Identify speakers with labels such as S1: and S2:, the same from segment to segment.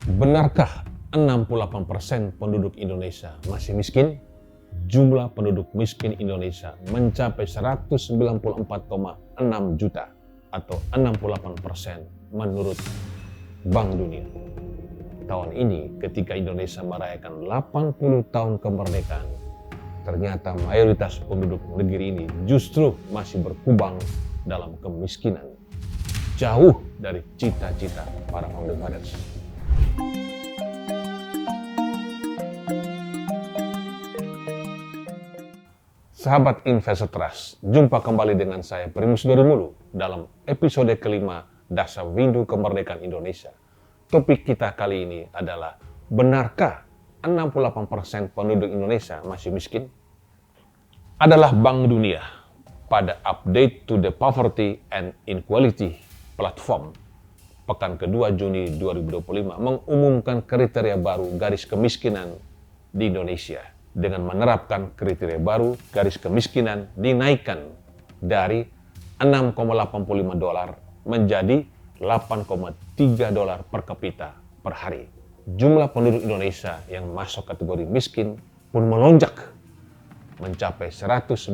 S1: Benarkah 68% penduduk Indonesia masih miskin? Jumlah penduduk miskin Indonesia mencapai 194,6 juta atau 68% menurut Bank Dunia. Tahun ini ketika Indonesia merayakan 80 tahun kemerdekaan, ternyata mayoritas penduduk negeri ini justru masih berkubang dalam kemiskinan, jauh dari cita-cita para founding fathers. Sahabat Investor Trust, jumpa kembali dengan saya Primus Dorumulu dalam episode kelima Dasar Windu Kemerdekaan Indonesia. Topik kita kali ini adalah, benarkah 68% penduduk Indonesia masih miskin? Adalah Bank Dunia pada Update to the Poverty and Inequality Platform pekan kedua Juni 2025 mengumumkan kriteria baru garis kemiskinan di Indonesia. Dengan menerapkan kriteria baru, garis kemiskinan dinaikkan dari $6,85 menjadi $8,3 per kapita per hari. Jumlah penduduk Indonesia yang masuk kategori miskin pun melonjak mencapai 194,6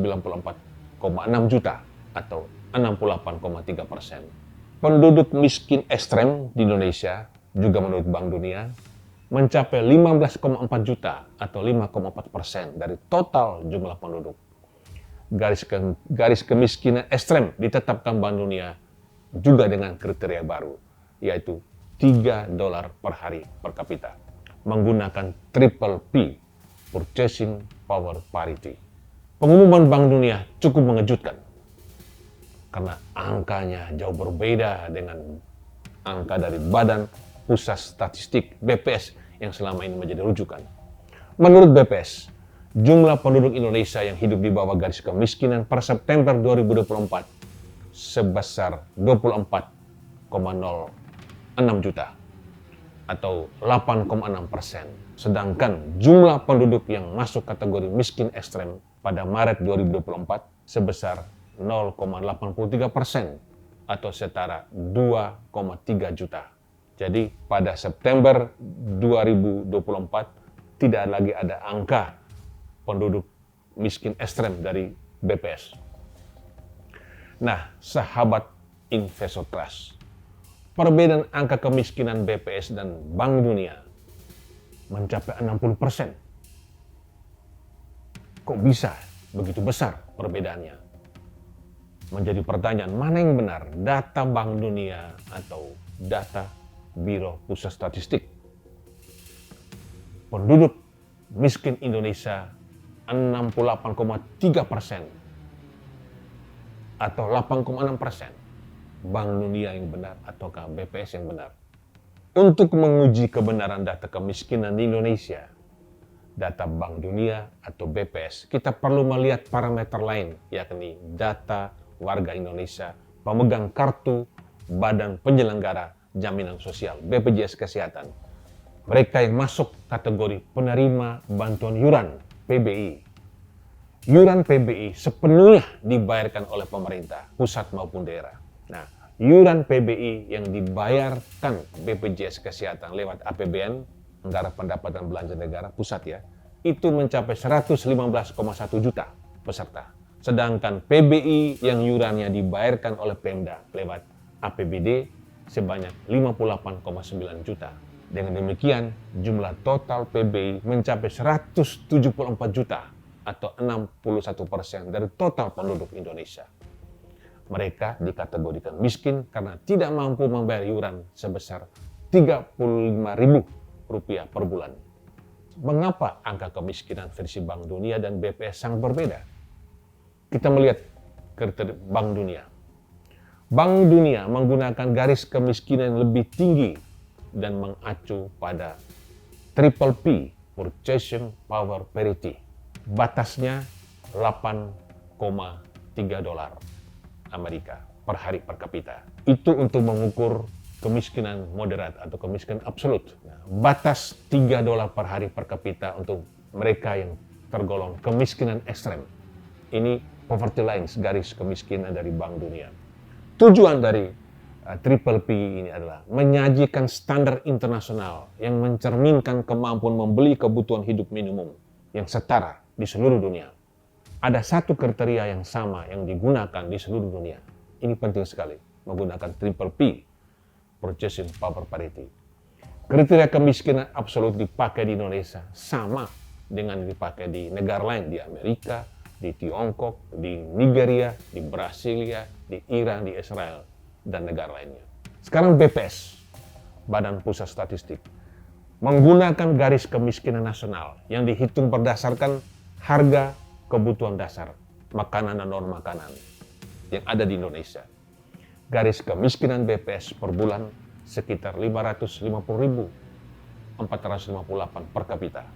S1: juta atau 68,3%. Penduduk miskin ekstrem di Indonesia juga menurut Bank Dunia mencapai 15,4 juta atau 5,4% dari total jumlah penduduk. Garis kemiskinan ekstrem ditetapkan Bank Dunia juga dengan kriteria baru, yaitu $3 per hari per kapita, menggunakan triple P, Purchasing Power Parity. Pengumuman Bank Dunia cukup mengejutkan, karena angkanya jauh berbeda dengan angka dari Badan Pusat Statistik BPS yang selama ini menjadi rujukan. Menurut BPS, jumlah penduduk Indonesia yang hidup di bawah garis kemiskinan per September 2024 sebesar 24,06 juta atau 8,6%. Sedangkan jumlah penduduk yang masuk kategori miskin ekstrem pada Maret 2024 sebesar 0,83% atau setara 2,3 juta. Jadi pada September 2024 tidak lagi ada angka penduduk miskin ekstrem dari BPS. Nah, sahabat Investor Trust, perbedaan angka kemiskinan BPS dan Bank Dunia mencapai 60%. Kok bisa begitu besar perbedaannya? Menjadi pertanyaan, mana yang benar, data Bank Dunia atau data Biro Pusat Statistik? Penduduk miskin Indonesia 68,3% atau 8,6%. Bank Dunia yang benar ataukah BPS yang benar? Untuk menguji kebenaran data kemiskinan di Indonesia, data Bank Dunia atau BPS, kita perlu melihat parameter lain, yakni data warga Indonesia pemegang kartu Badan Penyelenggara Jaminan Sosial BPJS Kesehatan. Mereka yang masuk kategori penerima bantuan yuran PBI. Yuran PBI sepenuhnya dibayarkan oleh pemerintah pusat maupun daerah. Nah, yuran PBI yang dibayarkan BPJS Kesehatan lewat APBN, Anggaran Pendapatan Belanja Negara pusat ya, itu mencapai 115,1 juta peserta. Sedangkan PBI yang yurannya dibayarkan oleh Pemda lewat APBD sebanyak 58,9 juta. Dengan demikian, jumlah total PBI mencapai 174 juta atau 61% dari total penduduk Indonesia. Mereka dikategorikan miskin karena tidak mampu membayar yuran sebesar Rp35.000 per bulan. Mengapa angka kemiskinan versi Bank Dunia dan BPS sangat berbeda? Kita melihat kriteria Bank Dunia. Bank Dunia menggunakan garis kemiskinan yang lebih tinggi dan mengacu pada triple P, Purchasing Power Parity. Batasnya $8,3 Amerika per hari per kapita. Itu untuk mengukur kemiskinan moderat atau kemiskinan absolut. Nah, batas $3 per hari per kapita untuk mereka yang tergolong kemiskinan ekstrem. Ini poverty lines, garis kemiskinan dari Bank Dunia. Tujuan dari Triple P ini adalah menyajikan standar internasional yang mencerminkan kemampuan membeli kebutuhan hidup minimum yang setara di seluruh dunia. Ada satu kriteria yang sama yang digunakan di seluruh dunia. Ini penting sekali, menggunakan Triple P, Purchasing Power Parity. Kriteria kemiskinan absolut dipakai di Indonesia sama dengan dipakai di negara lain, di Amerika, di Tiongkok, di Nigeria, di Brasilia, di Iran, di Israel, dan negara lainnya. Sekarang BPS, Badan Pusat Statistik, menggunakan garis kemiskinan nasional yang dihitung berdasarkan harga kebutuhan dasar, makanan dan non-makanan yang ada di Indonesia. Garis kemiskinan BPS per bulan sekitar 550.458 per kapita.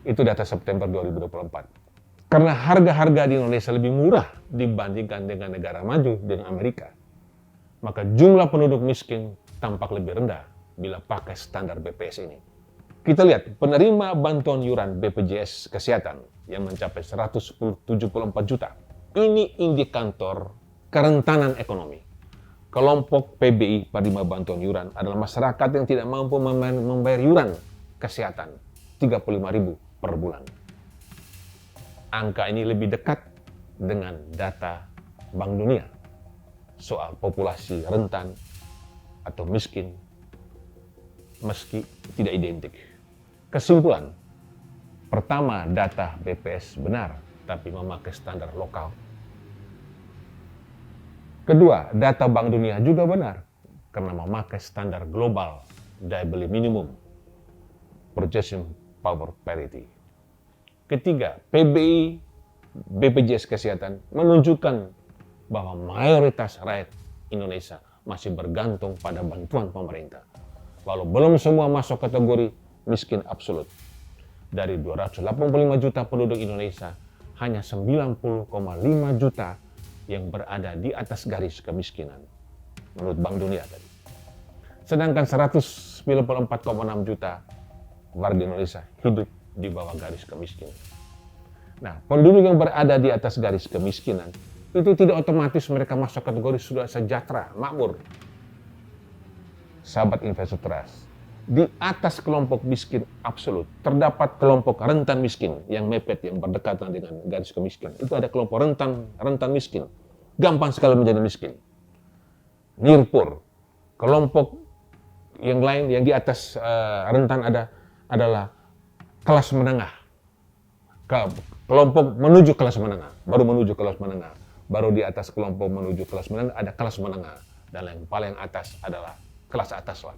S1: Itu data September 2024. Karena harga-harga di Indonesia lebih murah dibandingkan dengan negara maju, dengan Amerika, maka jumlah penduduk miskin tampak lebih rendah bila pakai standar BPS ini. Kita lihat penerima bantuan iuran BPJS Kesehatan yang mencapai 174 juta. Ini indikator kerentanan ekonomi. Kelompok PBI penerima bantuan iuran adalah masyarakat yang tidak mampu membayar iuran kesehatan 35.000 per bulan. Angka ini lebih dekat dengan data Bank Dunia soal populasi rentan atau miskin meski tidak identik. Kesimpulan, pertama, data BPS benar tapi memakai standar lokal. Kedua, data Bank Dunia juga benar karena memakai standar global daya beli minimum, Purchasing Power Parity. Ketiga, PBI BPJS Kesehatan menunjukkan bahwa mayoritas rakyat Indonesia masih bergantung pada bantuan pemerintah. Walau belum semua masuk kategori miskin absolut. Dari 285 juta penduduk Indonesia, hanya 90,5 juta yang berada di atas garis kemiskinan, menurut Bank Dunia tadi. Sedangkan 194,6 juta warga Indonesia hidup di bawah garis kemiskinan. Nah, penduduk yang berada di atas garis kemiskinan itu tidak otomatis mereka masuk kategori sudah sejahtera, makmur. Sahabat investor trust, di atas kelompok miskin absolut terdapat kelompok rentan miskin yang mepet, yang berdekatan dengan garis kemiskinan. Itu ada kelompok rentan miskin, gampang sekali menjadi miskin. Nirpur, kelompok yang lain yang di atas rentan adalah kelas menengah. Kelompok menuju kelas menengah, baru di atas kelompok menuju kelas menengah ada kelas menengah, dan yang paling atas adalah kelas atas lah.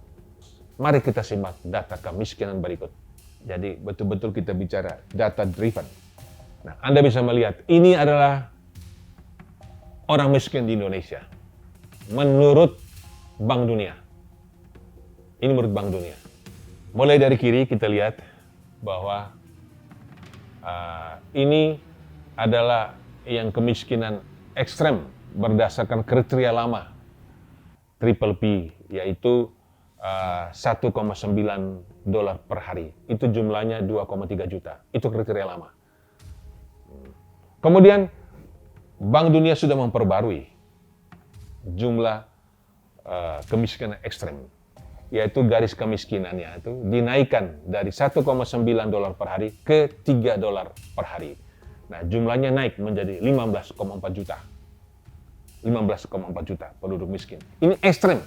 S1: Mari kita simak data kemiskinan berikut. Jadi betul-betul kita bicara data driven. Nah, Anda bisa melihat ini adalah orang miskin di Indonesia menurut Bank Dunia. Ini menurut Bank Dunia. Mulai dari kiri kita lihat bahwa ini adalah yang kemiskinan ekstrem berdasarkan kriteria lama Triple P, yaitu $1,9 per hari. Itu jumlahnya 2,3 juta. Itu kriteria lama. Kemudian Bank Dunia sudah memperbarui jumlah kemiskinan ekstrem, yaitu garis kemiskinannya itu dinaikkan dari $1,9 per hari ke $3 per hari. Nah, jumlahnya naik menjadi 15,4 juta. 15,4 juta penduduk miskin. Ini ekstrem.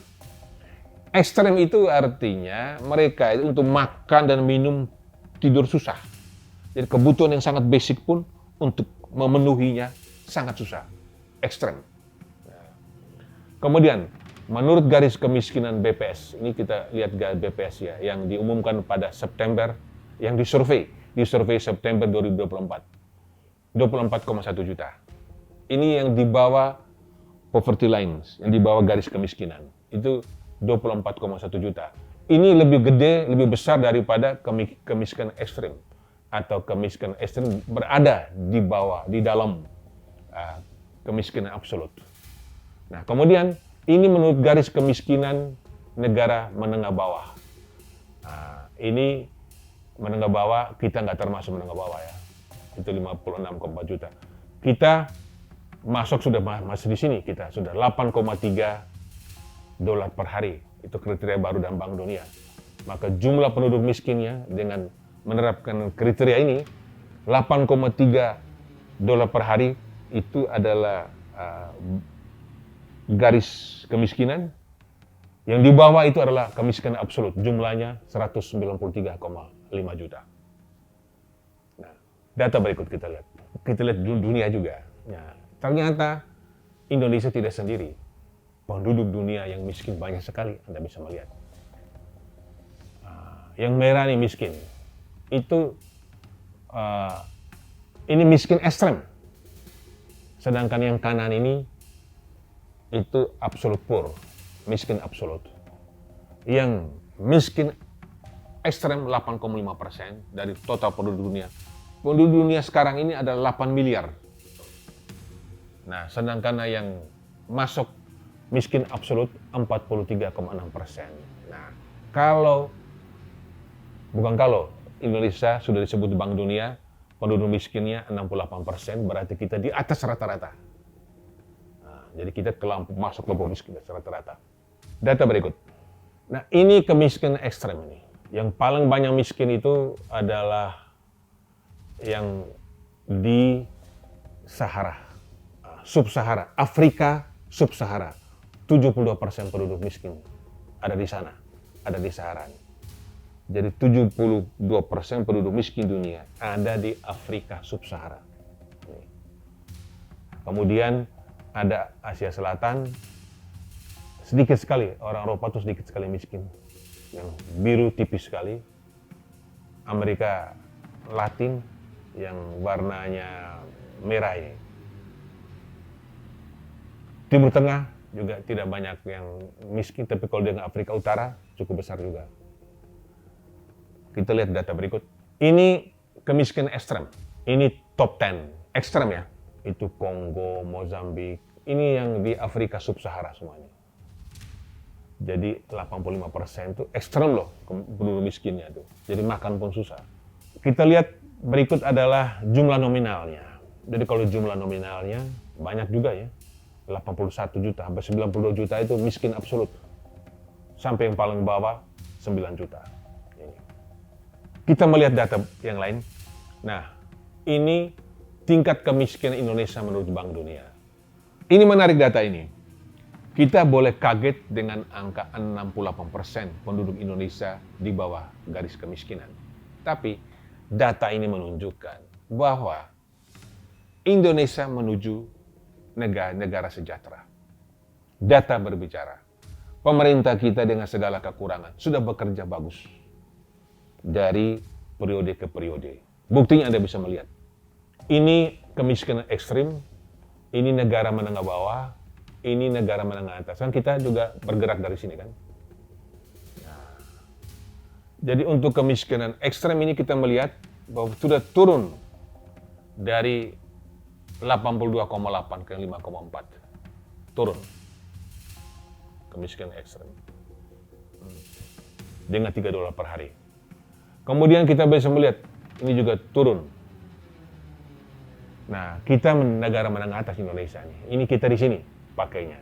S1: Ekstrem itu artinya mereka itu untuk makan dan minum tidur susah. Jadi kebutuhan yang sangat basic pun untuk memenuhinya sangat susah. Ekstrem. Kemudian, menurut garis kemiskinan BPS, ini kita lihat garis BPS ya, yang diumumkan pada September, yang disurvei September 2024. 24,1 juta. Ini yang di bawah poverty lines, yang di bawah garis kemiskinan. Itu 24,1 juta. Ini lebih gede, lebih besar daripada kemiskinan ekstrim. Atau kemiskinan ekstrim berada di bawah, di dalam kemiskinan absolut. Nah, kemudian ini menurut garis kemiskinan negara menengah bawah. Ini menengah bawah, kita nggak termasuk menengah bawah ya. Itu 56,4 juta. Kita masuk sudah masih di sini, kita sudah 8,3 dolar per hari. Itu kriteria baru dan Bank Dunia. Maka jumlah penduduk miskinnya dengan menerapkan kriteria ini 8,3 dolar per hari itu adalah garis kemiskinan. Yang di bawah itu adalah kemiskinan absolut, jumlahnya 193,5 juta. Nah, data berikut kita lihat. Kita lihat dunia juga. Nah, ternyata Indonesia tidak sendiri. Penduduk dunia yang miskin banyak sekali, Anda bisa melihat. Yang merah ini miskin. Itu ini miskin ekstrem. Sedangkan yang kanan ini itu absolute poor, miskin absolut. Yang miskin ekstrem 8,5% dari total penduduk dunia. Penduduk dunia sekarang ini adalah 8 miliar. Nah, sedangkan yang masuk miskin absolut 43,6%. Nah, Indonesia sudah disebut Bank Dunia, penduduk miskinnya 68%, berarti kita di atas rata-rata. Jadi kita masuk kelompok miskin rata-rata. Data berikut. Nah, ini kemiskinan ekstrem ini. Yang paling banyak miskin itu adalah yang di Sahara, Sub-Sahara, Afrika Sub-Sahara. 72% penduduk miskin ada di sana, ada di Sahara. Jadi 72% penduduk miskin dunia ada di Afrika Sub-Sahara. Kemudian ada Asia Selatan, sedikit sekali, orang Eropa itu sedikit sekali miskin. Yang biru tipis sekali. Amerika Latin yang warnanya merah ini. Timur Tengah juga tidak banyak yang miskin, tapi kalau dengan Afrika Utara cukup besar juga. Kita lihat data berikut. Ini kemiskinan ekstrem. Ini top 10 ekstrem ya. Itu Kongo, Mozambik. Ini yang di Afrika Sub-Sahara semuanya. Jadi 85% itu ekstrem loh penduduk miskinnya tuh. Jadi makan pun susah. Kita lihat berikut adalah jumlah nominalnya. Jadi kalau jumlah nominalnya banyak juga ya. 81 juta, sampai 92 juta itu miskin absolut. Sampai yang paling bawah 9 juta. Ini. Kita melihat data yang lain. Nah, ini tingkat kemiskinan Indonesia menurut Bank Dunia. Ini menarik data ini. Kita boleh kaget dengan angka 68% penduduk Indonesia di bawah garis kemiskinan. Tapi data ini menunjukkan bahwa Indonesia menuju negara sejahtera. Data berbicara. Pemerintah kita dengan segala kekurangan sudah bekerja bagus dari periode ke periode. Buktinya Anda bisa melihat. Ini kemiskinan ekstrim, ini negara menengah bawah, ini negara menengah atas. Kan kita juga bergerak dari sini kan. Nah, jadi untuk kemiskinan ekstrem ini kita melihat bahwa sudah turun dari 82,8 ke 5,4. Turun. Kemiskinan ekstrem. Dengan $3 per hari. Kemudian kita bisa melihat ini juga turun. Nah, kita negara menengah atas Indonesia nih. Ini kita di sini pakainya.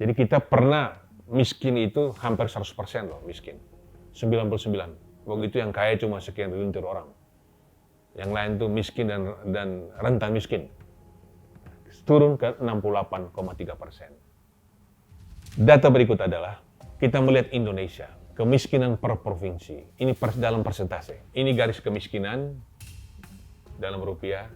S1: Jadi kita pernah miskin itu hampir 100% loh miskin. 99. Begitu yang kaya cuma sekian ribu orang. Yang lain tuh miskin dan rentan miskin. Turun ke 68,3%. Data berikut adalah kita melihat Indonesia. Kemiskinan per provinsi. Ini dalam persentase. Ini garis kemiskinan dalam rupiah.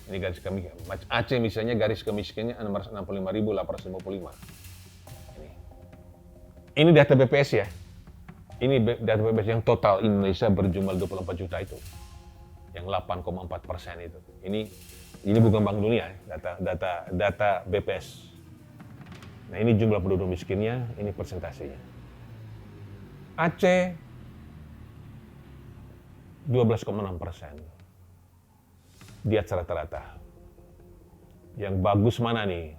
S1: Ini garis kemiskinan. Aceh misalnya garis kemiskinannya 665.855. Ini data BPS ya. Ini data BPS yang total Indonesia berjumlah 24 juta itu. Yang 8,4% itu. Ini bukan Bank Dunia, data BPS. Nah, ini jumlah penduduk miskinnya, ini persentasenya. Aceh 12,6%. Di atas rata-rata. Yang bagus mana nih?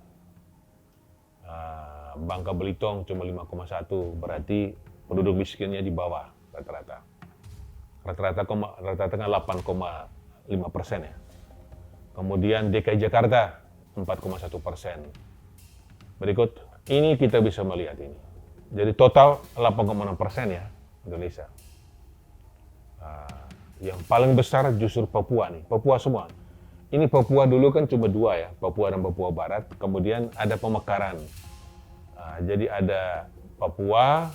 S1: Bangka Belitung cuma 5,1, berarti penduduk miskinnya di bawah rata-rata. Rata-rata kan 8,5% ya. Kemudian DKI Jakarta 4,1%. Berikut Ini kita bisa melihat ini. Jadi total 8,6% ya Indonesia. Yang paling besar justru Papua nih, Papua semua. Ini Papua dulu kan cuma dua ya, Papua dan Papua Barat. Kemudian ada pemekaran. Jadi ada Papua,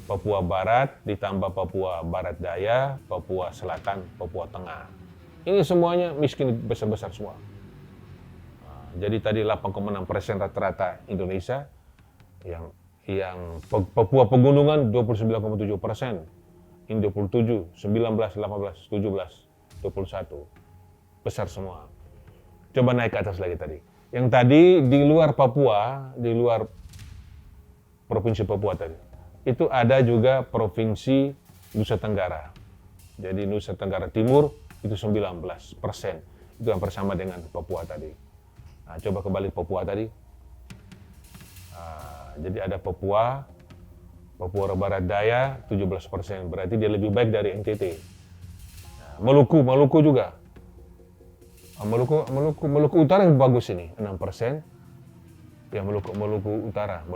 S1: Papua Barat, ditambah Papua Barat Daya, Papua Selatan, Papua Tengah. Ini semuanya miskin besar-besar semua. Jadi tadi 8,6% rata-rata Indonesia, yang Papua Pegunungan 29,7%, ini 27, 19, 18, 17, 21, besar semua. Coba naik ke atas lagi tadi. Yang tadi di luar Papua, di luar Provinsi Papua tadi, itu ada juga Provinsi Nusa Tenggara. Jadi Nusa Tenggara Timur itu 19%, itu hampir sama dengan Papua tadi. Nah, coba kembali Papua tadi. Jadi ada Papua Barat Daya 17%, berarti dia lebih baik dari NTT. Maluku juga. Maluku Utara yang bagus ini, 6%. Ya Maluku Utara,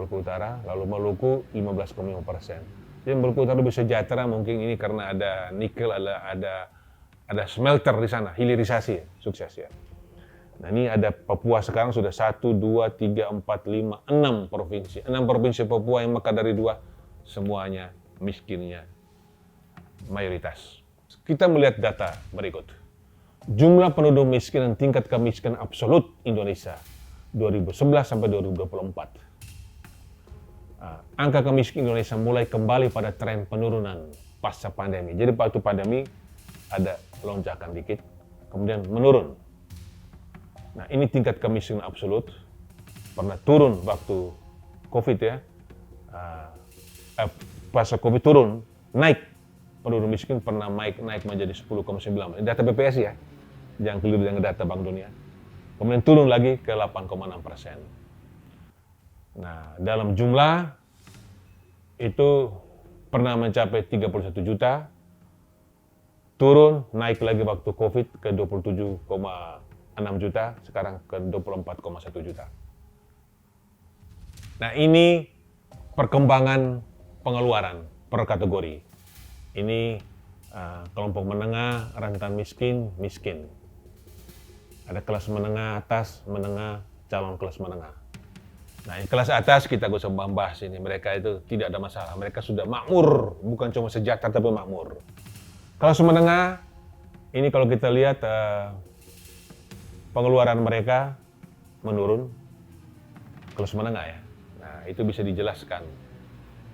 S1: lalu Maluku 15,5%. Jadi Maluku Utara lebih sejahtera mungkin ini karena ada nikel, ada smelter di sana, hilirisasi, sukses ya. Nah ini ada Papua sekarang sudah 1, 2, 3, 4, 5, 6 provinsi. 6 provinsi Papua yang maka dari 2, semuanya miskinnya mayoritas. Kita melihat data berikut. Jumlah penduduk miskin dan tingkat kemiskinan absolut Indonesia 2011 sampai 2024. Angka kemiskinan Indonesia mulai kembali pada tren penurunan pasca pandemi. Jadi waktu pandemi ada lonjakan dikit, kemudian menurun. Nah ini tingkat kemiskinan absolut, pernah turun waktu COVID ya, pasca COVID turun, naik, penduduk miskin pernah naik menjadi 10,9. Ini data BPS ya, jangan keliru dengan data Bank Dunia. Kemudian turun lagi ke 8,6%. Nah dalam jumlah itu pernah mencapai 31 juta, turun, naik lagi waktu COVID ke 27,6 juta, sekarang ke 24,1 juta. Nah ini perkembangan pengeluaran per kategori. Ini kelompok menengah, rentan miskin. Ada kelas menengah atas, menengah, calon kelas menengah. Nah yang kelas atas kita gak usah bahas ini, mereka itu tidak ada masalah. Mereka sudah makmur, bukan cuma sejahtera tapi makmur. Kelas menengah, ini kalau kita lihat pengeluaran mereka menurun, kelas menengah ya. Nah itu bisa dijelaskan,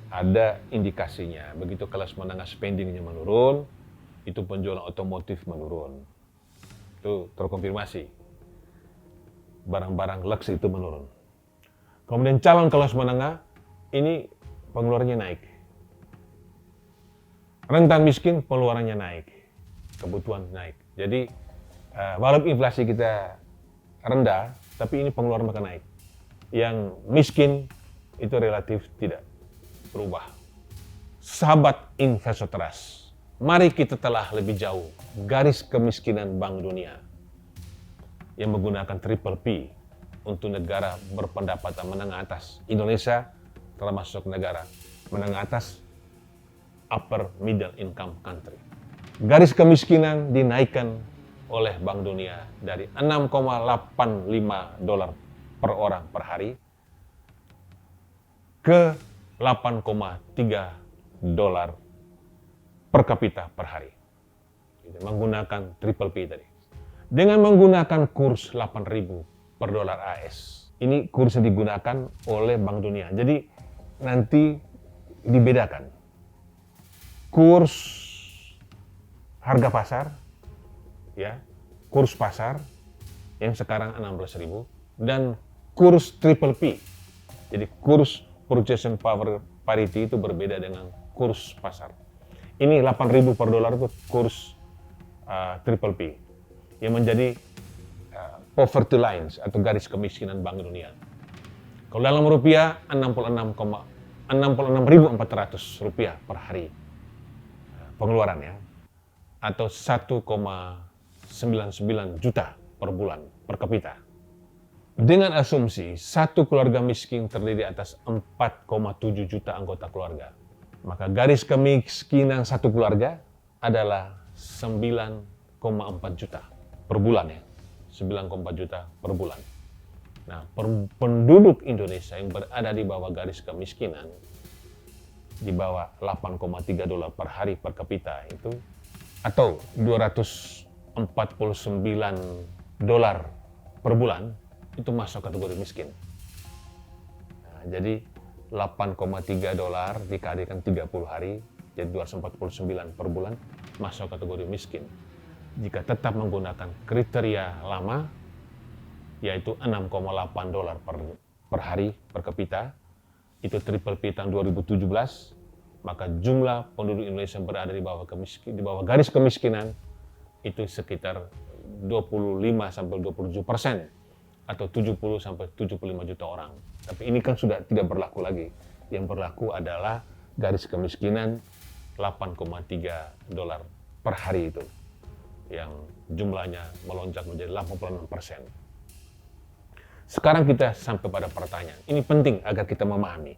S1: ada indikasinya. Begitu kelas menengah spendingnya menurun, itu penjualan otomotif menurun, itu terkonfirmasi. Barang-barang lux itu menurun. Kemudian calon kelas menengah, ini pengeluarannya naik. Rentan miskin pengeluarannya naik, kebutuhan naik. Jadi walaupun inflasi kita rendah, tapi ini pengeluaran mereka naik. Yang miskin itu relatif tidak berubah. Sahabat investor trust, mari kita telah lebih jauh garis kemiskinan Bank Dunia yang menggunakan triple P untuk negara berpendapatan menengah atas. Indonesia termasuk negara menengah atas, upper middle income country. Garis kemiskinan dinaikkan oleh Bank Dunia dari $6,85 per orang per hari ke $8,3 per kapita per hari. Menggunakan triple P tadi. Dengan menggunakan kurs 8.000 per dolar AS. Ini kurs yang digunakan oleh Bank Dunia. Jadi nanti dibedakan. Kurs harga pasar, ya, kurs pasar yang sekarang 16.000 dan kurs triple P. Jadi kurs purchasing power parity itu berbeda dengan kurs pasar. Ini 8.000 per dolar itu kurs triple P yang menjadi poverty lines atau garis kemiskinan Bank Dunia. Kalau dalam rupiah 66.400 rupiah per hari pengeluaran ya, atau 1,99 juta per bulan per kapita. Dengan asumsi satu keluarga miskin terdiri atas 4,7 juta anggota keluarga, maka garis kemiskinan satu keluarga adalah 9,4 juta per bulan ya. 9,4 juta per bulan. Nah, penduduk Indonesia yang berada di bawah garis kemiskinan, di bawah 8,3 dolar per hari per kapita itu, atau 249 dolar per bulan, itu masuk kategori miskin. Nah, jadi 8,3 dolar dikalikan 30 hari, jadi 249 per bulan, masuk kategori miskin. Jika tetap menggunakan kriteria lama, yaitu 6,8 dolar per hari per kapita, itu triple P tahun 2017, maka jumlah penduduk Indonesia yang berada di bawah garis kemiskinan itu sekitar 25-27%, atau 70-75 juta orang. Tapi ini kan sudah tidak berlaku lagi. Yang berlaku adalah garis kemiskinan 8,3 dolar per hari itu, yang jumlahnya melonjak menjadi 86%. Sekarang kita sampai pada pertanyaan. Ini penting agar kita memahami.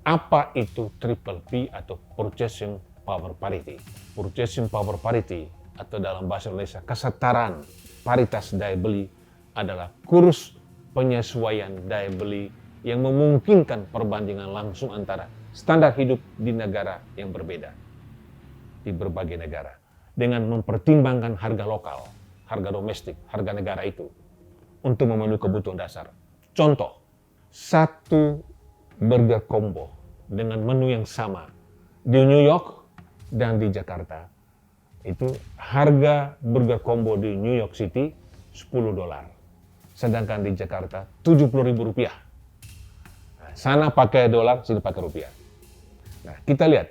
S1: Apa itu triple P atau Purchasing Power Parity? Purchasing Power Parity atau dalam bahasa Indonesia kesetaraan paritas daya beli adalah kurs penyesuaian daya beli yang memungkinkan perbandingan langsung antara standar hidup di negara yang berbeda, di berbagai negara, dengan mempertimbangkan harga lokal, harga domestik, harga negara itu untuk memenuhi kebutuhan dasar. Contoh, satu burger combo dengan menu yang sama di New York dan di Jakarta, itu harga burger combo di New York City 10 dolar. Sedangkan di Jakarta 70.000 rupiah. Nah, sana pakai dolar, sini pakai rupiah. Nah, kita lihat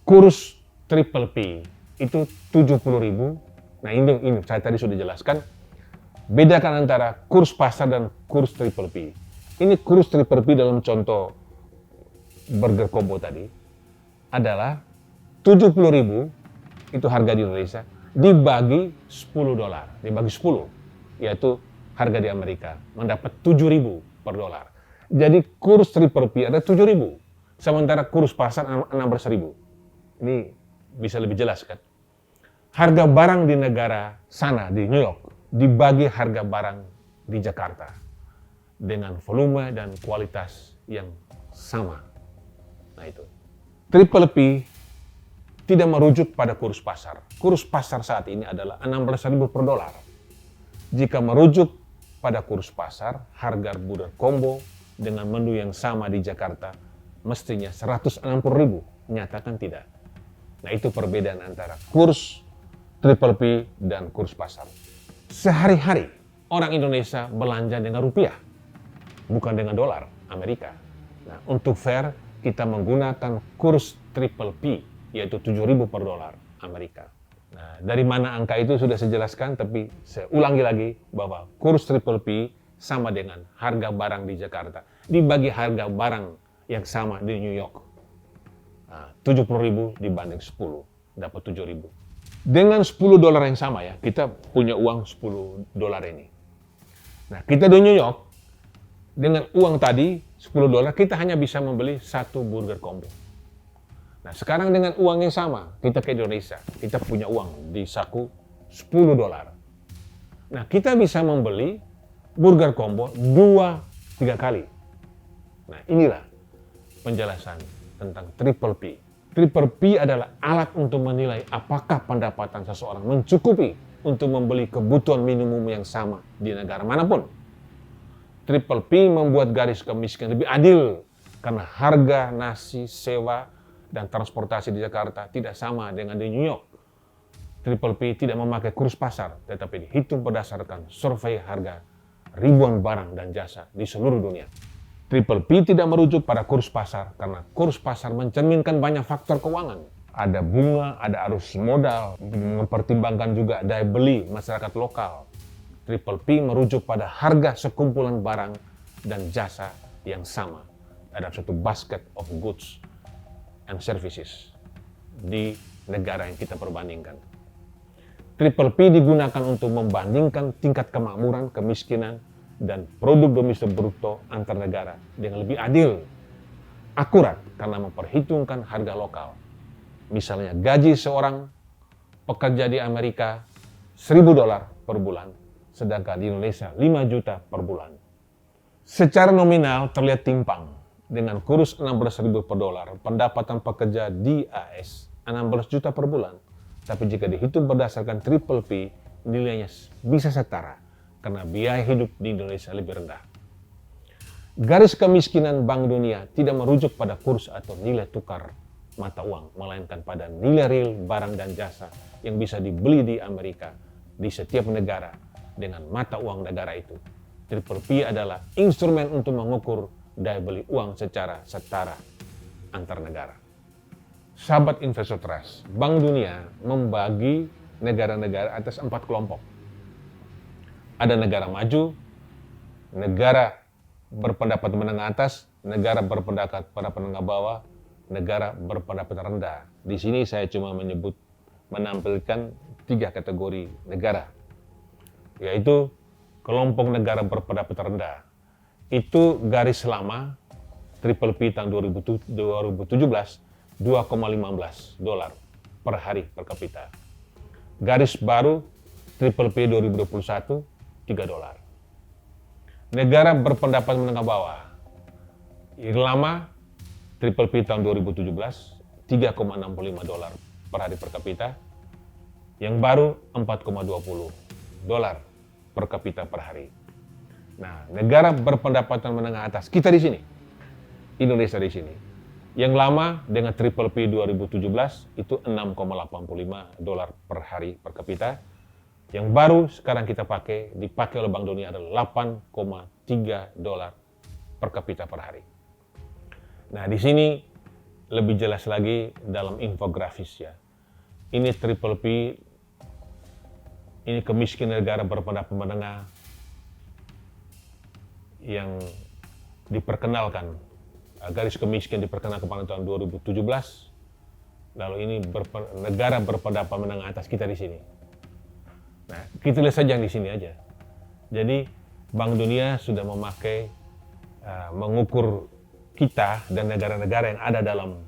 S1: kurs triple P itu 70.000. Nah, ini saya tadi sudah jelaskan. Bedakan antara kurs pasar dan kurs triple P. Ini kurs triple P dalam contoh burger combo tadi adalah 70.000 itu harga di Indonesia dibagi 10 dolar, dibagi 10, yaitu harga di Amerika mendapat 7.000 per dolar. Jadi kurs triple P ada 7.000, sementara kurs pasar 16.000. Ini bisa lebih jelas kan? Harga barang di negara sana di New York dibagi harga barang di Jakarta dengan volume dan kualitas yang sama. Nah itu. Triple P tidak merujuk pada kurs pasar. Kurs pasar saat ini adalah 16.000 per dolar. Jika merujuk pada kurs pasar, harga burger combo dengan menu yang sama di Jakarta mestinya 160.000. Nyatakan tidak. Nah itu perbedaan antara kurs triple P dan kurs pasar. Sehari-hari orang Indonesia belanja dengan rupiah, bukan dengan dolar Amerika. Nah, untuk fair, kita menggunakan kurs triple P, yaitu 7.000 per dolar Amerika. Nah, dari mana angka itu sudah saya jelaskan, tapi saya ulangi lagi bahwa kurs triple P sama dengan harga barang di Jakarta dibagi harga barang yang sama di New York. Nah, 70.000 dibanding 10, dapat 7.000. Dengan 10 dolar yang sama ya, kita punya uang 10 dolar ini. Nah, kita di New York, dengan uang tadi 10 dolar, kita hanya bisa membeli satu burger combo. Nah, sekarang dengan uang yang sama, kita ke Indonesia, kita punya uang di saku 10 dolar. Nah, kita bisa membeli burger combo 2-3 kali. Nah, inilah penjelasan tentang triple P. Triple P adalah alat untuk menilai apakah pendapatan seseorang mencukupi untuk membeli kebutuhan minimum yang sama di negara manapun. Triple P membuat garis kemiskinan lebih adil karena harga nasi, sewa, dan transportasi di Jakarta tidak sama dengan di New York. Triple P tidak memakai kurs pasar, tetapi dihitung berdasarkan survei harga ribuan barang dan jasa di seluruh dunia. Triple P tidak merujuk pada kurs pasar karena kurs pasar mencerminkan banyak faktor keuangan. Ada bunga, ada arus modal, mempertimbangkan juga daya beli masyarakat lokal. Triple P merujuk pada harga sekumpulan barang dan jasa yang sama dalam satu basket of goods and services di negara yang kita perbandingkan. Triple P digunakan untuk membandingkan tingkat kemakmuran, kemiskinan, dan produk domestik bruto antar negara dengan lebih adil, akurat karena memperhitungkan harga lokal. Misalnya gaji seorang pekerja di Amerika $1.000 per bulan, sedangkan di Indonesia 5 juta per bulan. Secara nominal terlihat timpang. Dengan kurs 16.000 per dolar, pendapatan pekerja di AS 16 juta per bulan. Tapi jika dihitung berdasarkan triple P, nilainya bisa setara karena biaya hidup di Indonesia lebih rendah. Garis kemiskinan Bank Dunia tidak merujuk pada kurs atau nilai tukar mata uang, melainkan pada nilai real barang dan jasa yang bisa dibeli di Amerika di setiap negara dengan mata uang negara itu. Triple P adalah instrumen untuk mengukur daya beli uang secara setara antar negara. Sahabat Investor Trust, Bank Dunia membagi negara-negara atas 4 kelompok. Ada negara maju, negara berpendapat menengah atas, negara berpendapat menengah bawah, negara berpendapat rendah. Di sini saya cuma menampilkan 3 kategori negara, yaitu kelompok negara berpendapat rendah. Itu garis lama triple P tahun 2017 $2,15 per hari per kapita. Garis baru triple P 2021 $3. Negara berpendapat menengah bawah. Yang lama triple P tahun 2017 $3,65 per hari per kapita. Yang baru $4,20 per kapita per hari. Nah, negara berpendapatan menengah atas, kita di sini, Indonesia di sini. Yang lama dengan triple P 2017 itu $6,85 per hari per kapita. Yang baru sekarang kita dipakai oleh Bank Dunia adalah $8,3 per kapita per hari. Nah, di sini lebih jelas lagi dalam infografis ya. Ini triple P, ini kemiskinan negara berpendapatan menengah yang diperkenalkan, garis kemiskinan diperkenalkan pada tahun 2017. Lalu ini negara berpendapat menengah atas, kita di sini. Nah, kita lihat saja yang di sini aja. Jadi Bank Dunia sudah memakai mengukur kita dan negara-negara yang ada dalam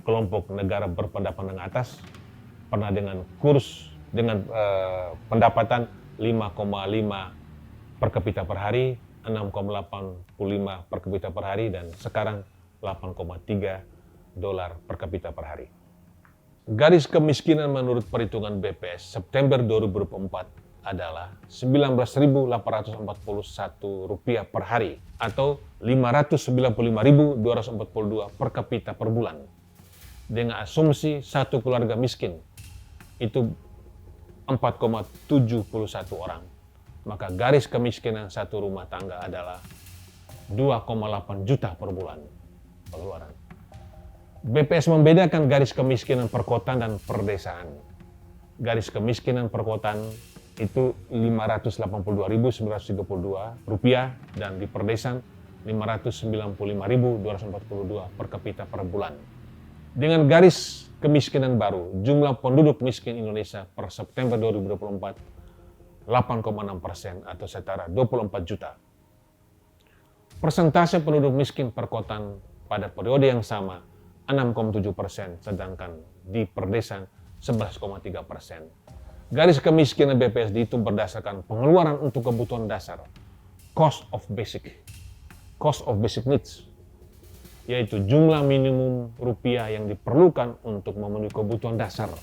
S1: kelompok negara berpendapat menengah atas pernah dengan kurs dengan pendapatan 5,5 per kapita per hari, 6,85 per kapita per hari, dan sekarang $8,3 per kapita per hari. Garis kemiskinan menurut perhitungan BPS September 2024 adalah Rp19.841 per hari atau Rp595.242 per kapita per bulan. Dengan asumsi satu keluarga miskin itu 4,71 orang. Maka garis kemiskinan satu rumah tangga adalah 2,8 juta per bulan pengeluaran. BPS membedakan garis kemiskinan perkotaan dan perdesaan. Garis kemiskinan perkotaan itu Rp582.932 dan di perdesaan Rp595.242 per kapita per bulan. Dengan garis kemiskinan baru, jumlah penduduk miskin Indonesia per September 2024 8,6% atau setara 24 juta. Persentase penduduk miskin perkotaan pada periode yang sama 6,7%, sedangkan di perdesaan 11,3%. Garis kemiskinan BPS dihitung berdasarkan pengeluaran untuk kebutuhan dasar, cost of basic needs, yaitu jumlah minimum rupiah yang diperlukan untuk memenuhi kebutuhan dasar.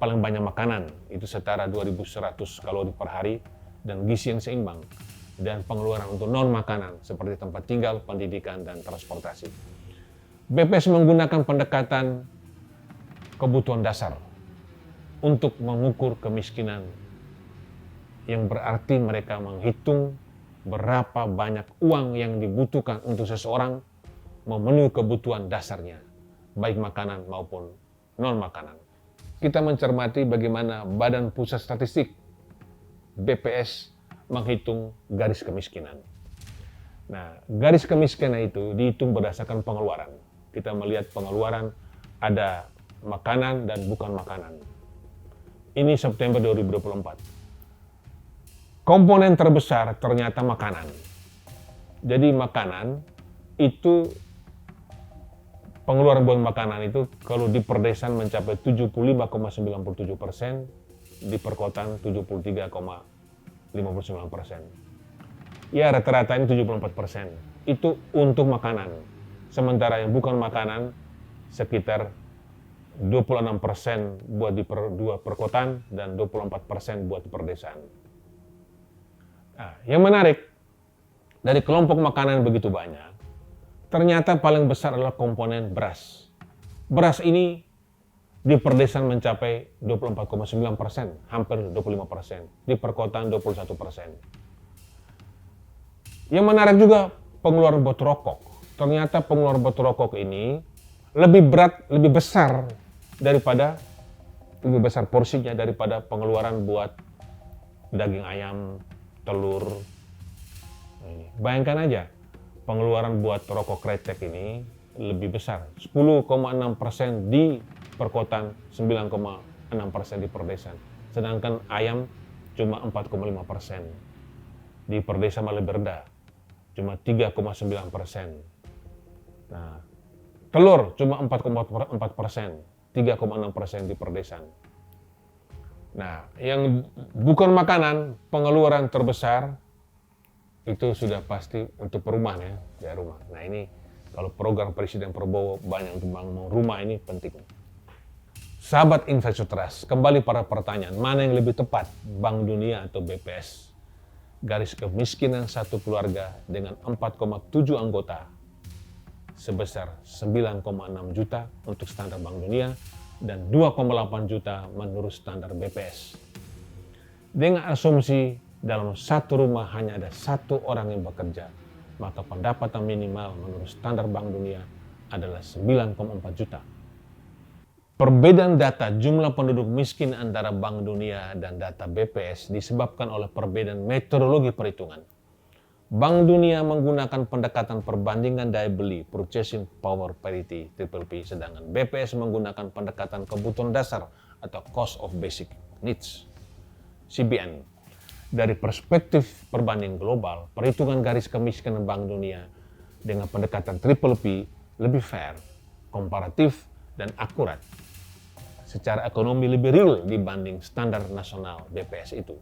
S1: Paling banyak makanan, itu setara 2.100 kalori per hari, dan gizi yang seimbang, dan pengeluaran untuk non-makanan seperti tempat tinggal, pendidikan, dan transportasi. BPS menggunakan pendekatan kebutuhan dasar untuk mengukur kemiskinan, yang berarti mereka menghitung berapa banyak uang yang dibutuhkan untuk seseorang memenuhi kebutuhan dasarnya, baik makanan maupun non-makanan. Kita mencermati bagaimana Badan Pusat Statistik BPS menghitung garis kemiskinan. Nah, garis kemiskinan itu dihitung berdasarkan pengeluaran. Kita melihat pengeluaran ada makanan dan bukan makanan. Ini September 2024. komponen terbesar ternyata makanan. Jadi makanan itu, pengeluaran buat makanan itu kalau di perdesaan mencapai 75,97%, di perkotaan 73,59%. Ya rata-rata ini 74%. Itu untuk makanan. Sementara yang bukan makanan sekitar 26% buat di perkotaan dan 24% buat di perdesaan. Nah, yang menarik, dari kelompok makanan begitu banyak, ternyata paling besar adalah komponen beras. Beras ini di perdesaan mencapai 24,9%, hampir 25%. Di perkotaan 21%. Yang menarik juga pengeluaran buat rokok. Ternyata pengeluaran buat rokok ini lebih besar porsinya daripada pengeluaran buat daging ayam, telur. Bayangkan aja, pengeluaran buat rokok kretek ini lebih besar, 10,6% di perkotaan, 9,6% di perdesaan. Sedangkan ayam cuma 4,5%. Di perdesaan malah lebih rendah, cuma 3,9%. Nah, telur cuma 4,4%, 3,6% di perdesaan. Nah, yang bukan makanan, pengeluaran terbesar itu sudah pasti untuk perumahan ya, biaya rumah. Nah ini kalau program Presiden Prabowo banyak untuk bangun rumah ini penting. Sahabat Investor Trust, kembali pada pertanyaan, mana yang lebih tepat, Bank Dunia atau BPS? Garis kemiskinan satu keluarga dengan 4,7 anggota sebesar 9,6 juta untuk standar Bank Dunia dan 2,8 juta menurut standar BPS. Dengan asumsi dalam satu rumah hanya ada satu orang yang bekerja, maka pendapatan minimal menurut standar Bank Dunia adalah 9,4 juta. Perbedaan data jumlah penduduk miskin antara Bank Dunia dan data BPS disebabkan oleh perbedaan metodologi perhitungan. Bank Dunia menggunakan pendekatan perbandingan daya beli (Purchasing Power Parity (PPP), sedangkan BPS menggunakan pendekatan kebutuhan dasar atau Cost of Basic Needs (CBN). Dari perspektif perbanding global, perhitungan garis kemiskinan Bank Dunia dengan pendekatan PPP lebih fair, komparatif, dan akurat. Secara ekonomi lebih real dibanding standar nasional BPS itu.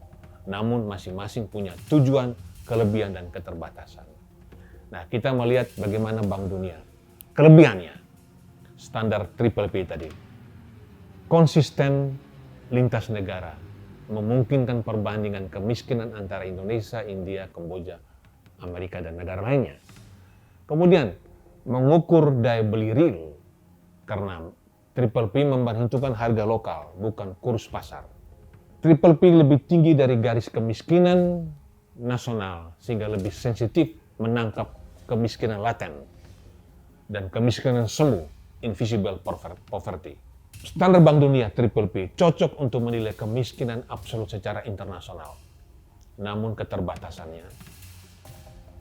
S1: Namun masing-masing punya tujuan, kelebihan, dan keterbatasan. Nah, kita melihat bagaimana Bank Dunia. Kelebihannya, standar PPP tadi. Konsisten lintas negara, memungkinkan perbandingan kemiskinan antara Indonesia, India, Kamboja, Amerika, dan negara lainnya. Kemudian, mengukur daya beli real, karena PPP memperhitungkan harga lokal, bukan kurs pasar. PPP lebih tinggi dari garis kemiskinan nasional, sehingga lebih sensitif menangkap kemiskinan laten dan kemiskinan semu, invisible poverty. Standar Bank Dunia PPP cocok untuk menilai kemiskinan absolut secara internasional. Namun keterbatasannya,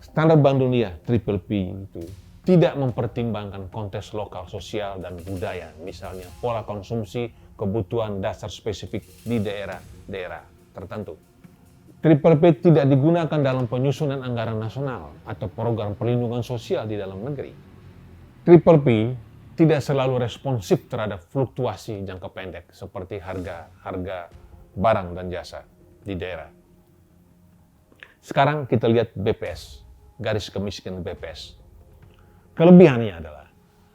S1: standar Bank Dunia PPP itu tidak mempertimbangkan konteks lokal, sosial, dan budaya, misalnya pola konsumsi, kebutuhan dasar spesifik di daerah-daerah tertentu. PPP tidak digunakan dalam penyusunan anggaran nasional atau program perlindungan sosial di dalam negeri. PPP tidak selalu responsif terhadap fluktuasi jangka pendek seperti harga barang dan jasa di daerah. Sekarang kita lihat BPS, garis kemiskinan BPS. Kelebihannya adalah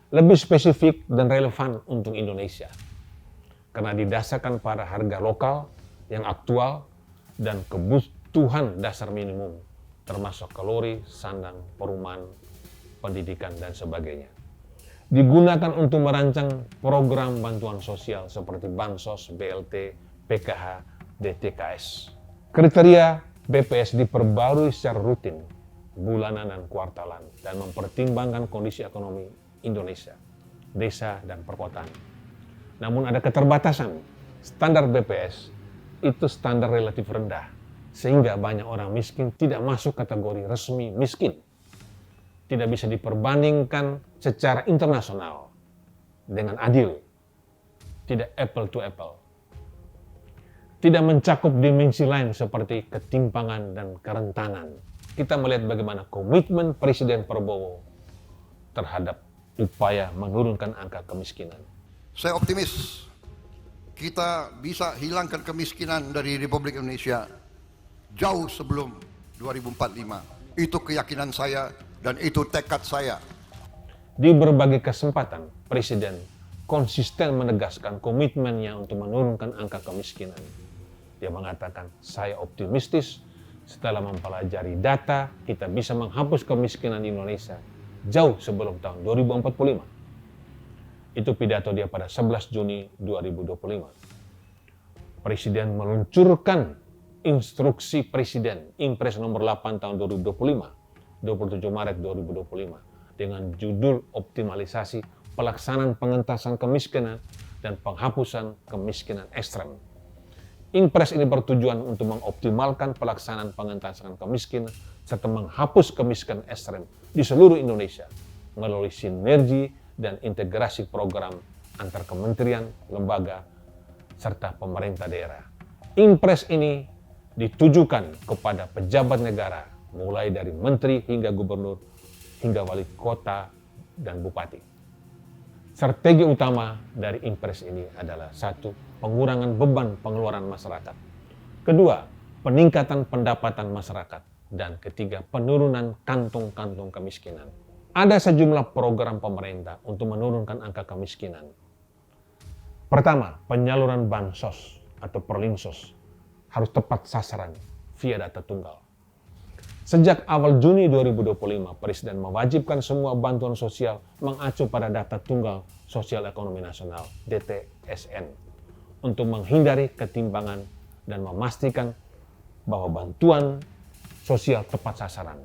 S1: lebih spesifik dan relevan untuk Indonesia karena didasarkan pada harga lokal yang aktual dan kebutuhan dasar minimum termasuk kalori, sandang, perumahan, pendidikan, dan sebagainya. Digunakan untuk merancang program bantuan sosial seperti Bansos, BLT, PKH, DTKS. Kriteria BPS diperbarui secara rutin, bulanan dan kuartalan, dan mempertimbangkan kondisi ekonomi Indonesia, desa, dan perkotaan. Namun ada keterbatasan. Standar BPS itu standar relatif rendah, sehingga banyak orang miskin tidak masuk kategori resmi miskin. Tidak bisa diperbandingkan secara internasional dengan adil. Tidak apple to apple. tidak mencakup dimensi lain seperti ketimpangan dan kerentanan. Kita melihat bagaimana komitmen Presiden Prabowo terhadap upaya menurunkan angka kemiskinan.
S2: Saya optimis kita bisa hilangkan kemiskinan dari Republik Indonesia jauh sebelum 2045. Itu keyakinan saya dan itu tekad saya.
S1: Di berbagai kesempatan, Presiden konsisten menegaskan komitmennya untuk menurunkan angka kemiskinan. Dia mengatakan, saya optimistis setelah mempelajari data, kita bisa menghapus kemiskinan di Indonesia jauh sebelum tahun 2045. Itu pidato dia pada 11 Juni 2025. Presiden meluncurkan instruksi Presiden, Impres nomor 8 tahun 2025, 27 Maret 2025, dengan judul optimalisasi pelaksanaan pengentasan kemiskinan dan penghapusan kemiskinan ekstrem. Impres ini bertujuan untuk mengoptimalkan pelaksanaan pengentasan kemiskinan serta menghapus kemiskinan ekstrem di seluruh Indonesia melalui sinergi dan integrasi program antar kementerian, lembaga, serta pemerintah daerah. Impres ini ditujukan kepada pejabat negara, mulai dari menteri hingga gubernur, hingga wali kota dan bupati. Strategi utama dari impres ini adalah satu, pengurangan beban pengeluaran masyarakat. Kedua, peningkatan pendapatan masyarakat. Dan ketiga, penurunan kantong-kantong kemiskinan. Ada sejumlah program pemerintah untuk menurunkan angka kemiskinan. Pertama, penyaluran bansos atau perlinsos harus tepat sasaran via data tunggal. Sejak awal Juni 2025, Presiden mewajibkan semua bantuan sosial mengacu pada data tunggal Sosial Ekonomi Nasional (DTSN) untuk menghindari ketimpangan dan memastikan bahwa bantuan sosial tepat sasaran.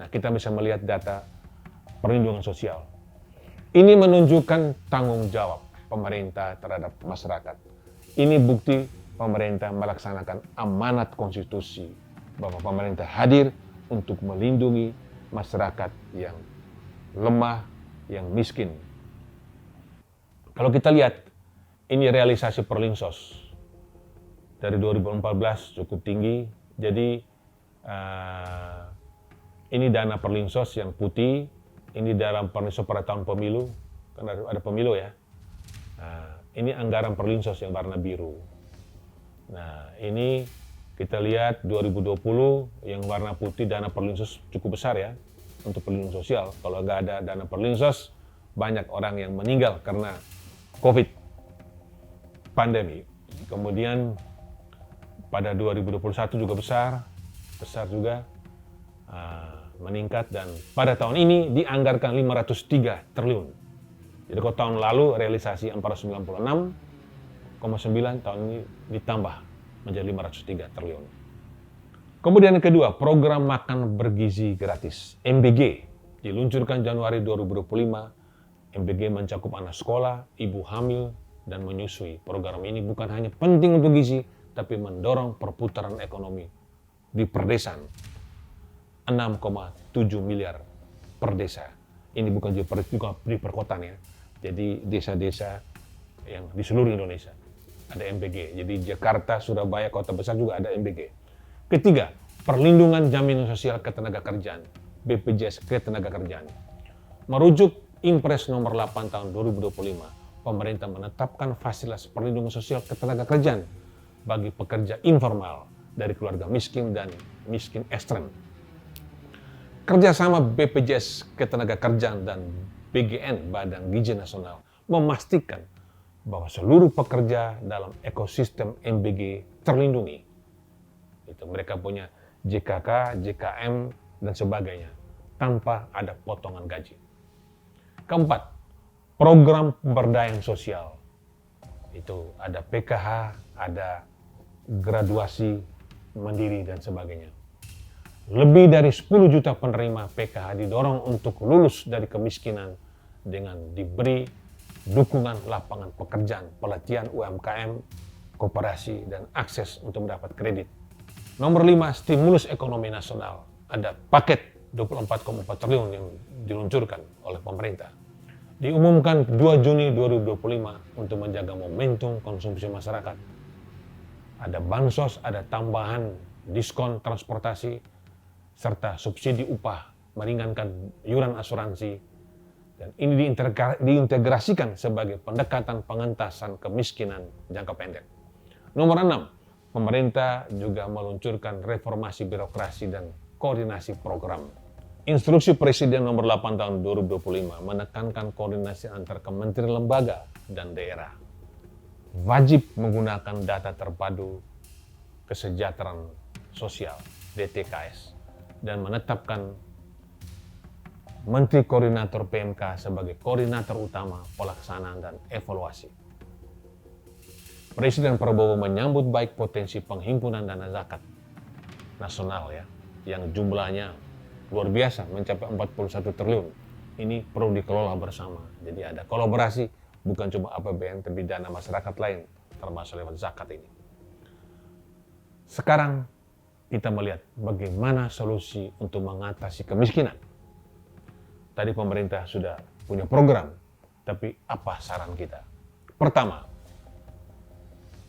S1: Nah, kita bisa melihat data perlindungan sosial. Ini menunjukkan tanggung jawab pemerintah terhadap masyarakat. Ini bukti pemerintah melaksanakan amanat konstitusi bahwa pemerintah hadir untuk melindungi masyarakat yang lemah, yang miskin. Kalau kita lihat, ini realisasi perlinsos dari 2014 cukup tinggi. Jadi ini dana perlinsos yang putih, ini dalam perlinsos pada tahun pemilu, kan ada pemilu ya. Ini anggaran perlinsos yang warna biru. Nah, ini kita lihat 2020 yang warna putih dana perlinsos cukup besar ya untuk perlindungan sosial. Kalau nggak ada dana perlinsos, banyak orang yang meninggal karena COVID, pandemi. Kemudian pada 2021 juga besar juga meningkat, dan pada tahun ini dianggarkan 503 triliun. Jadi kalau tahun lalu realisasi 496,9, tahun ini ditambah menjadi 503 triliun. Kemudian yang kedua, program makan bergizi gratis, MBG, diluncurkan Januari 2025. MBG mencakup anak sekolah, ibu hamil, dan menyusui. Program ini bukan hanya penting untuk gizi, tapi mendorong perputaran ekonomi di perdesaan. 6,7 miliar per desa. Ini bukan juga di perkotaan ya. Jadi desa-desa yang di seluruh Indonesia ada MBG. Jadi Jakarta, Surabaya, kota besar juga ada MBG. Ketiga, perlindungan jaminan sosial ketenagakerjaan, BPJS Ketenagakerjaan. Merujuk Impres nomor 8 tahun 2025, pemerintah menetapkan fasilitas perlindungan sosial ketenagakerjaan bagi pekerja informal dari keluarga miskin dan miskin ekstrem. Kerjasama BPJS Ketenagakerjaan dan BGN, Badan Gizi Nasional, memastikan bahwa seluruh pekerja dalam ekosistem MBG terlindungi. Itu mereka punya JKK, JKM, dan sebagainya, tanpa ada potongan gaji. Keempat, program pemberdayaan sosial. Itu ada PKH, ada graduasi mandiri, dan sebagainya. Lebih dari 10 juta penerima PKH didorong untuk lulus dari kemiskinan dengan diberi dukungan lapangan pekerjaan, pelatihan UMKM, koperasi, dan akses untuk mendapat kredit. Nomor 5, stimulus ekonomi nasional. Ada paket 24,4 triliun yang diluncurkan oleh pemerintah. Diumumkan 2 Juni 2025 untuk menjaga momentum konsumsi masyarakat. Ada bansos, ada tambahan diskon transportasi, serta subsidi upah, meringankan iuran asuransi. Dan ini diintegrasikan sebagai pendekatan pengentasan kemiskinan jangka pendek. Nomor 6, pemerintah juga meluncurkan reformasi birokrasi dan koordinasi program. Instruksi Presiden nomor 8 tahun 2025 menekankan koordinasi antar kementerian lembaga dan daerah. Wajib menggunakan data terpadu kesejahteraan sosial (DTKS) dan menetapkan Menteri Koordinator PMK sebagai koordinator utama pelaksanaan dan evaluasi. Presiden Prabowo menyambut baik potensi penghimpunan dana zakat nasional yang jumlahnya luar biasa mencapai 41 triliun. Ini perlu dikelola bersama. Jadi ada kolaborasi, bukan cuma APBN tapi dana masyarakat lain termasuk lewat zakat ini. Sekarang kita melihat bagaimana solusi untuk mengatasi kemiskinan. Tadi pemerintah sudah punya program, tapi apa saran kita? Pertama,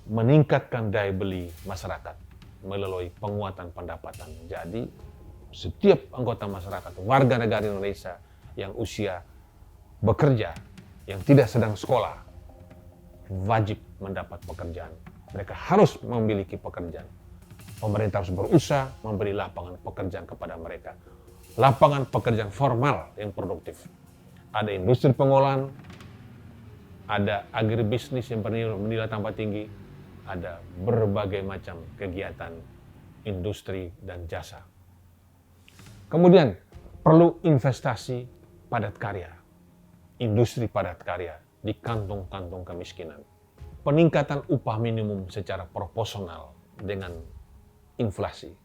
S1: meningkatkan daya beli masyarakat melalui penguatan pendapatan. Jadi, setiap anggota masyarakat, warga negara Indonesia yang usia bekerja, yang tidak sedang sekolah, wajib mendapat pekerjaan. Mereka harus memiliki pekerjaan. Pemerintah harus berusaha memberi lapangan pekerjaan kepada mereka. Lapangan pekerjaan formal yang produktif. Ada industri pengolahan, ada agribisnis yang bernilai tambah tinggi, ada berbagai macam kegiatan industri dan jasa. Kemudian perlu investasi padat karya, industri padat karya di kantong-kantong kemiskinan. Peningkatan upah minimum secara proporsional dengan inflasi,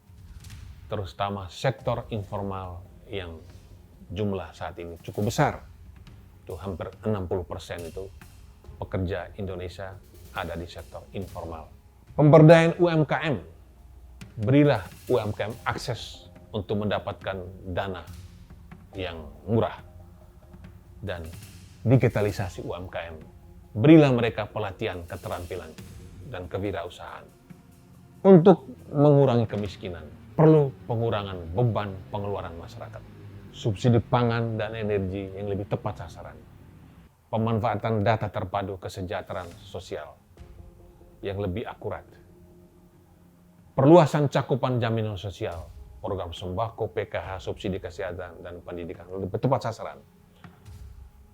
S1: terutama sektor informal yang jumlah saat ini cukup besar. Itu hampir 60% itu pekerja Indonesia ada di sektor informal. Pemberdayaan UMKM. Berilah UMKM akses untuk mendapatkan dana yang murah. Dan digitalisasi UMKM. Berilah mereka pelatihan keterampilan dan kewirausahaan. Untuk mengurangi kemiskinan, perlu pengurangan beban pengeluaran masyarakat. Subsidi pangan dan energi yang lebih tepat sasaran. Pemanfaatan data terpadu kesejahteraan sosial yang lebih akurat. Perluasan cakupan jaminan sosial, program sembako, PKH, subsidi kesehatan, dan pendidikan lebih tepat sasaran.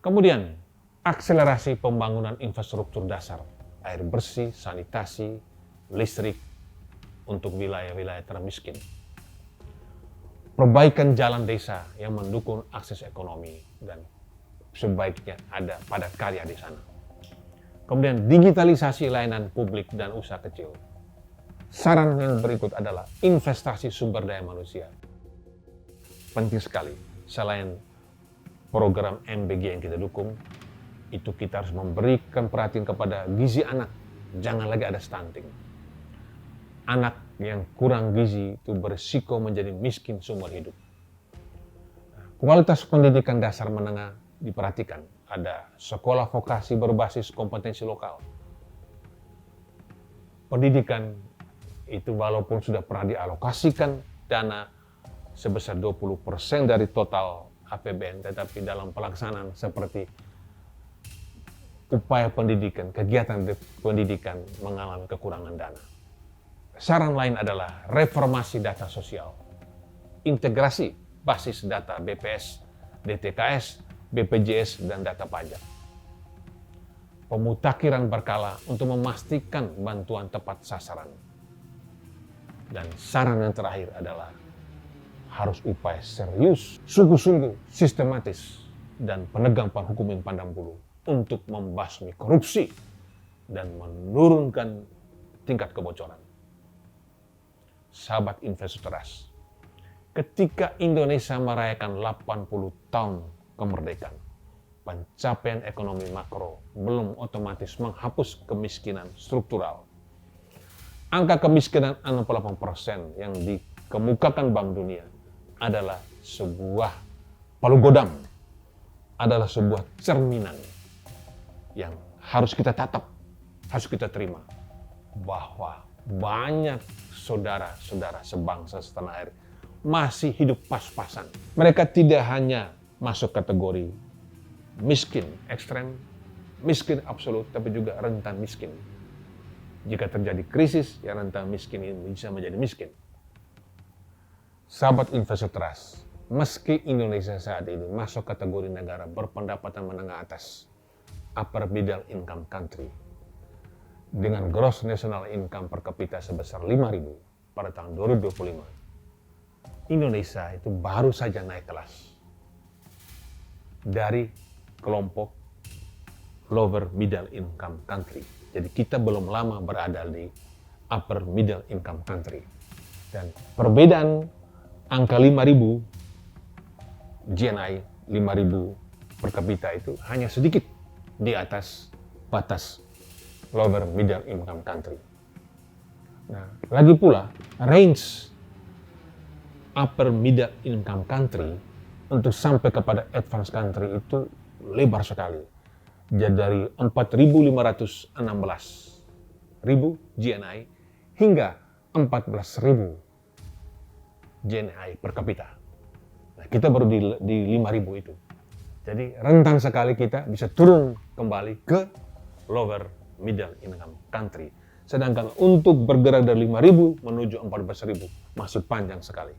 S1: Kemudian, akselerasi pembangunan infrastruktur dasar, air bersih, sanitasi, listrik, untuk wilayah-wilayah termiskin. Perbaikan jalan desa yang mendukung akses ekonomi dan sebaiknya ada padat karya di sana. Kemudian digitalisasi layanan publik dan usaha kecil. Saran yang berikut adalah investasi sumber daya manusia. Penting sekali. Selain program MBG yang kita dukung, itu kita harus memberikan perhatian kepada gizi anak. Jangan lagi ada stunting. Anak yang kurang gizi itu berisiko menjadi miskin seumur hidup. Kualitas pendidikan dasar menengah diperhatikan. Ada sekolah vokasi berbasis kompetensi lokal. Pendidikan itu walaupun sudah pernah dialokasikan dana sebesar 20% dari total APBN, tetapi dalam pelaksanaan seperti upaya pendidikan, kegiatan pendidikan mengalami kekurangan dana. Saran lain adalah reformasi data sosial, integrasi basis data BPS, DTKS, BPJS, dan data pajak. Pemutakhiran berkala untuk memastikan bantuan tepat sasaran. Dan saran yang terakhir adalah harus upaya serius, sungguh-sungguh, sistematis, dan penegakan hukum yang pandang bulu untuk membasmi korupsi dan menurunkan tingkat kebocoran. Sahabat investor trust, ketika Indonesia merayakan 80 tahun kemerdekaan, pencapaian ekonomi makro belum otomatis menghapus kemiskinan struktural. Angka kemiskinan 68% yang dikemukakan Bank Dunia adalah sebuah palugodam, adalah sebuah cerminan yang harus kita tatap, harus kita terima, bahwa banyak saudara-saudara sebangsa setanah air masih hidup pas-pasan. Mereka tidak hanya masuk kategori miskin ekstrem, miskin absolut, tapi juga rentan miskin. Jika terjadi krisis, ya rentan miskin ini bisa menjadi miskin. Sahabat investor trust, meski Indonesia saat ini masuk kategori negara berpendapatan menengah atas, upper middle income country, dengan gross national income per kapita sebesar 5.000 pada tahun 2025, Indonesia itu baru saja naik kelas dari kelompok lower middle income country. Jadi kita belum lama berada di upper middle income country. Dan perbedaan angka 5.000 GNI 5.000 per kapita itu hanya sedikit di atas batas lower middle income country. Nah, lagi pula range upper middle income country untuk sampai kepada advanced country itu lebar sekali. Jadi dari 4.516 ribu GNI hingga 14.000 GNI per kapita. Nah, kita baru di 5.000 itu. Jadi rentan sekali kita bisa turun kembali ke lower middle income country. Sedangkan untuk bergerak dari 5.000 menuju 14.000 masih panjang sekali.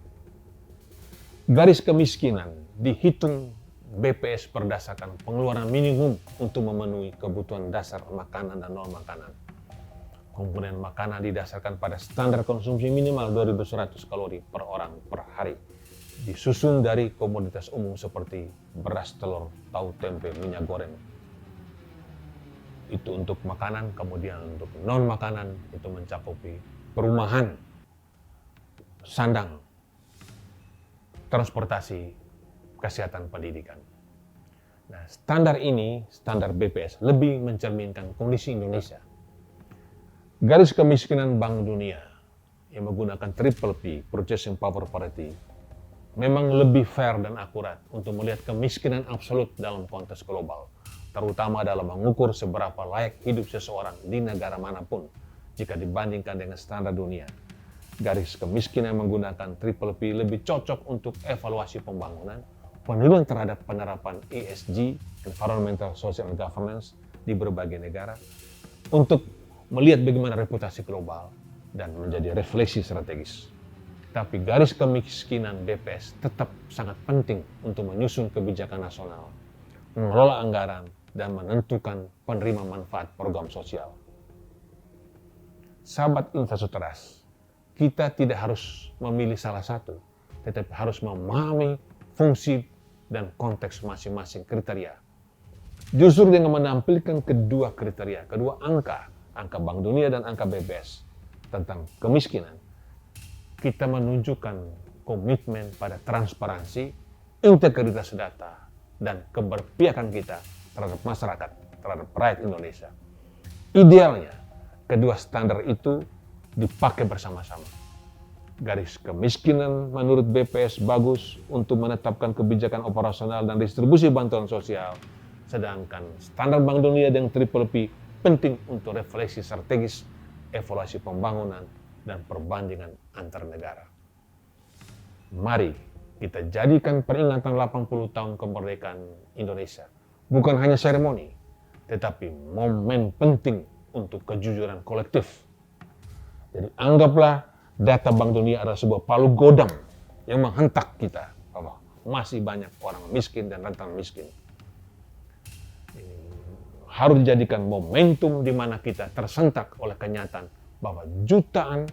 S1: Garis kemiskinan dihitung BPS berdasarkan pengeluaran minimum untuk memenuhi kebutuhan dasar makanan dan non makanan. Komponen makanan didasarkan pada standar konsumsi minimal 2.100 kalori per orang per hari. Disusun dari komoditas umum seperti beras, telur, tahu, tempe, minyak goreng. Itu untuk makanan, kemudian untuk non makanan itu mencakupi perumahan, sandang, transportasi, kesehatan, pendidikan. Nah, standar ini, standar BPS, lebih mencerminkan kondisi Indonesia. Garis kemiskinan Bank Dunia yang menggunakan Triple P, Purchasing Power Parity, memang lebih fair dan akurat untuk melihat kemiskinan absolut dalam konteks global, terutama dalam mengukur seberapa layak hidup seseorang di negara manapun jika dibandingkan dengan standar dunia. Garis kemiskinan menggunakan Triple P lebih cocok untuk evaluasi pembangunan, penilaian terhadap penerapan ESG, Environmental, Social, and Governance di berbagai negara, untuk melihat bagaimana reputasi global dan menjadi refleksi strategis. Tapi garis kemiskinan BPS tetap sangat penting untuk menyusun kebijakan nasional, mengelola anggaran, dan menentukan penerima manfaat program sosial. Sahabat investor trust, kita tidak harus memilih salah satu, tetapi harus memahami fungsi dan konteks masing-masing kriteria. Justru dengan menampilkan kedua kriteria, kedua angka Bank Dunia dan angka BPS tentang kemiskinan, kita menunjukkan komitmen pada transparansi, integritas data, dan keberpihakan kita terhadap masyarakat, terhadap rakyat Indonesia. Idealnya, kedua standar itu dipakai bersama-sama. Garis kemiskinan menurut BPS bagus untuk menetapkan kebijakan operasional dan distribusi bantuan sosial, sedangkan standar Bank Dunia dengan Triple P penting untuk refleksi strategis, evaluasi pembangunan, dan perbandingan antar negara. Mari kita jadikan peringatan 80 tahun kemerdekaan Indonesia bukan hanya seremoni, tetapi momen penting untuk kejujuran kolektif. Jadi anggaplah data Bank Dunia adalah sebuah palu godam yang menghentak kita bahwa masih banyak orang miskin dan rentan miskin. Ini harus dijadikan momentum di mana kita tersentak oleh kenyataan bahwa jutaan,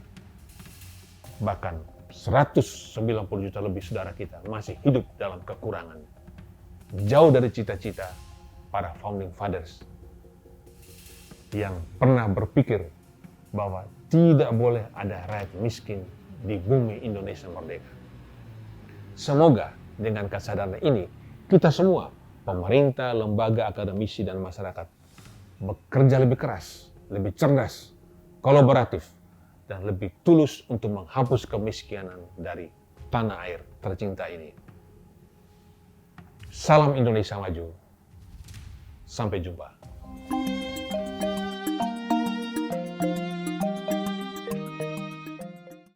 S1: bahkan 190 juta lebih saudara kita masih hidup dalam kekurangan. Jauh dari cita-cita para founding fathers yang pernah berpikir bahwa tidak boleh ada rakyat miskin di bumi Indonesia merdeka. Semoga dengan kesadaran ini, kita semua, pemerintah, lembaga, akademisi, dan masyarakat, bekerja lebih keras, lebih cerdas, kolaboratif, dan lebih tulus untuk menghapus kemiskinan dari tanah air tercinta ini. Salam Indonesia Maju. Sampai jumpa.